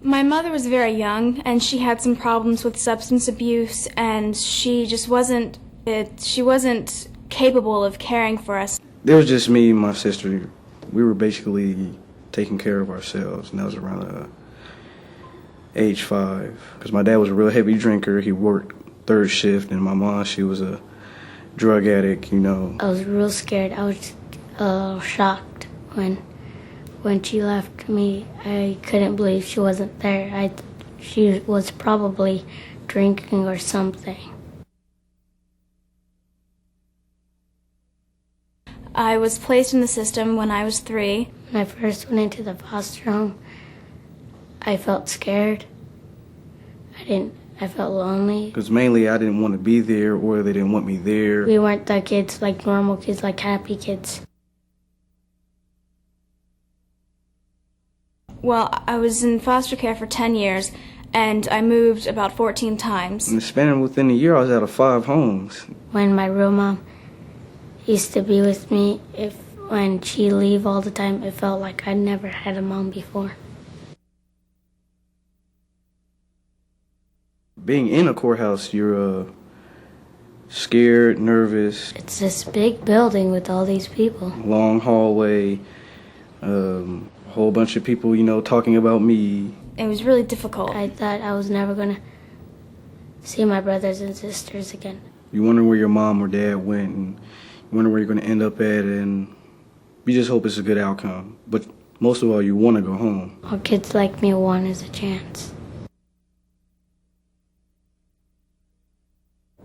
My mother was very young, and she had some problems with substance abuse, and she just wasn't capable of caring for us. There was just me and my sister. We were basically taking care of ourselves, and that was around age 5. Because my dad was a real heavy drinker. He worked third shift, and my mom, she was a drug addict, you know. I was real scared. I was shocked when she left me. I couldn't believe she wasn't there. She was probably drinking or something. I was placed in the system when I was 3. When I first went into the foster home, I felt scared. I felt lonely. Because mainly I didn't want to be there, or they didn't want me there. We weren't the kids, like normal kids, like happy kids. Well, I was in foster care for 10 years, and I moved about 14 times. In the span within a year, I was out of 5 homes. When my real mom used to be with me, when she'd leave all the time, it felt like I'd never had a mom before. Being in a courthouse, you're scared, nervous. It's this big building with all these people. Long hallway, whole bunch of people, you know, talking about me. It was really difficult. I thought I was never going to see my brothers and sisters again. You wonder where your mom or dad went, and you wonder where you're going to end up at, and you just hope it's a good outcome. But most of all, you want to go home. All kids like me want is a chance.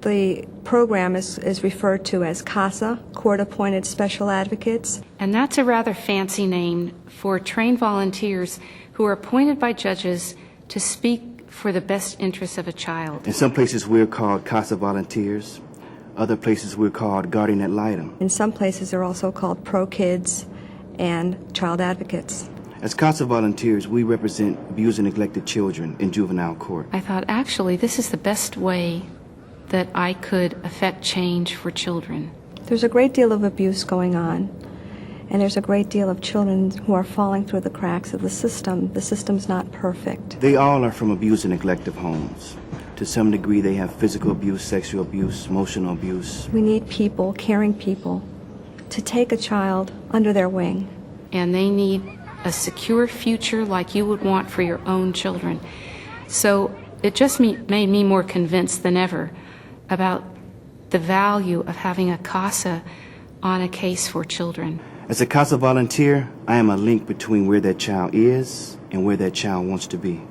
The program is referred to as CASA, Court-Appointed Special Advocates. And that's a rather fancy name for trained volunteers who are appointed by judges to speak for the best interests of a child. In some places we're called CASA volunteers. Other places we're called guardian ad litem. In some places they're also called pro-kids and child advocates. As CASA volunteers, we represent abused and neglected children in juvenile court. I thought, actually, this is the best way that I could affect change for children. There's a great deal of abuse going on, and there's a great deal of children who are falling through the cracks of the system. The system's not perfect. They all are from abused and neglected homes. To some degree, they have physical abuse, sexual abuse, emotional abuse. We need people, caring people, to take a child under their wing. And they need a secure future like you would want for your own children. So it just made me more convinced than ever about the value of having a CASA on a case for children. As a CASA volunteer, I am a link between where that child is and where that child wants to be.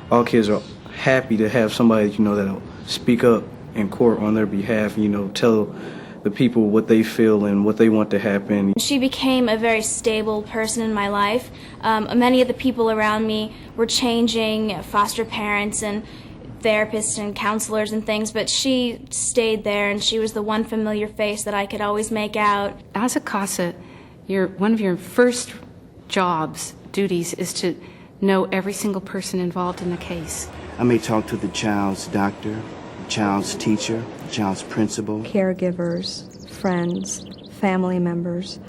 All kids are happy to have somebody, you know, that'll speak up in court on their behalf, you know, tell the people what they feel and what they want to happen. She became a very stable person in my life. Many of the people around me were changing, foster parents and therapists and counselors and things, but she stayed there, and she was the one familiar face that I could always make out. As a CASA, one of your first duties is to know every single person involved in the case. I may talk to the child's doctor, the child's teacher, the child's principal. Caregivers, friends, family members,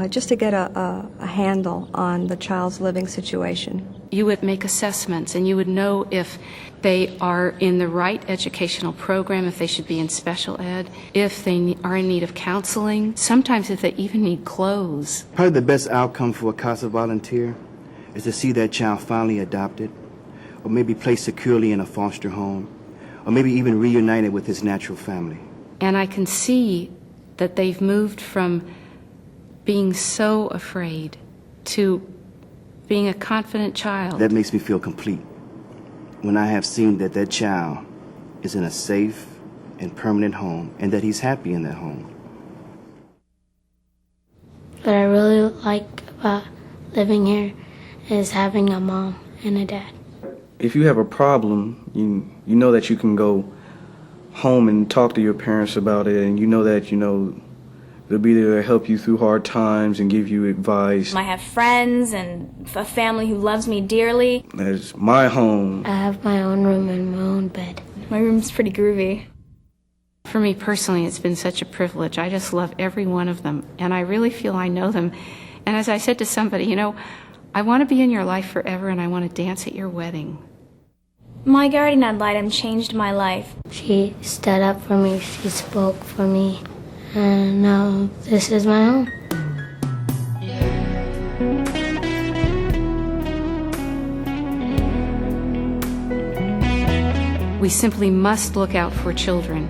just to get a handle on the child's living situation. You would make assessments, and you would know if they are in the right educational program, if they should be in special ed, if they are in need of counseling, sometimes if they even need clothes. Probably the best outcome for a CASA volunteer is to see that child finally adopted, or maybe placed securely in a foster home, or maybe even reunited with his natural family. And I can see that they've moved from being so afraid to being a confident child. That makes me feel complete. When I have seen that that child is in a safe and permanent home, and that he's happy in that home. What I really like about living here is having a mom and a dad. If you have a problem, you know that you can go home and talk to your parents about it, and you know that, you know, they'll be there to help you through hard times and give you advice. I have friends and a family who loves me dearly. That's my home. I have my own room and my own bed. My room's pretty groovy. For me personally, it's been such a privilege. I just love every one of them, and I really feel I know them. And as I said to somebody, you know, I want to be in your life forever, and I want to dance at your wedding. My guardian ad litem changed my life. She stood up for me, she spoke for me, and now this is my home. We simply must look out for children.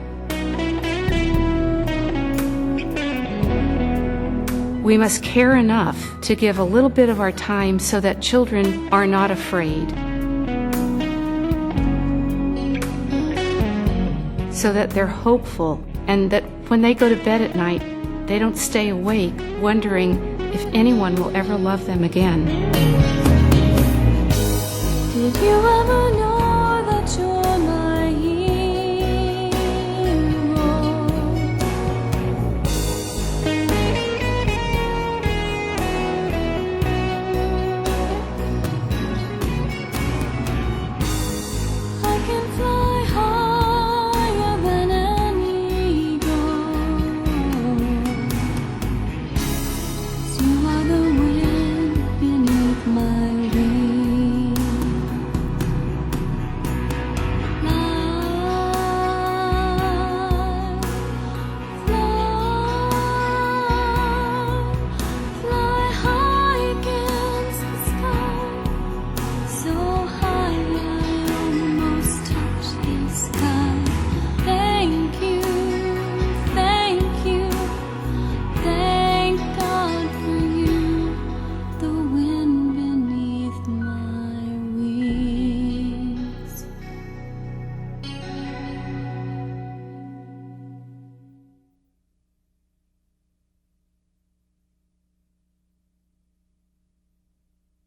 We must care enough to give a little bit of our time so that children are not afraid, so that they're hopeful, and that when they go to bed at night, they don't stay awake wondering if anyone will ever love them again. Did you ever know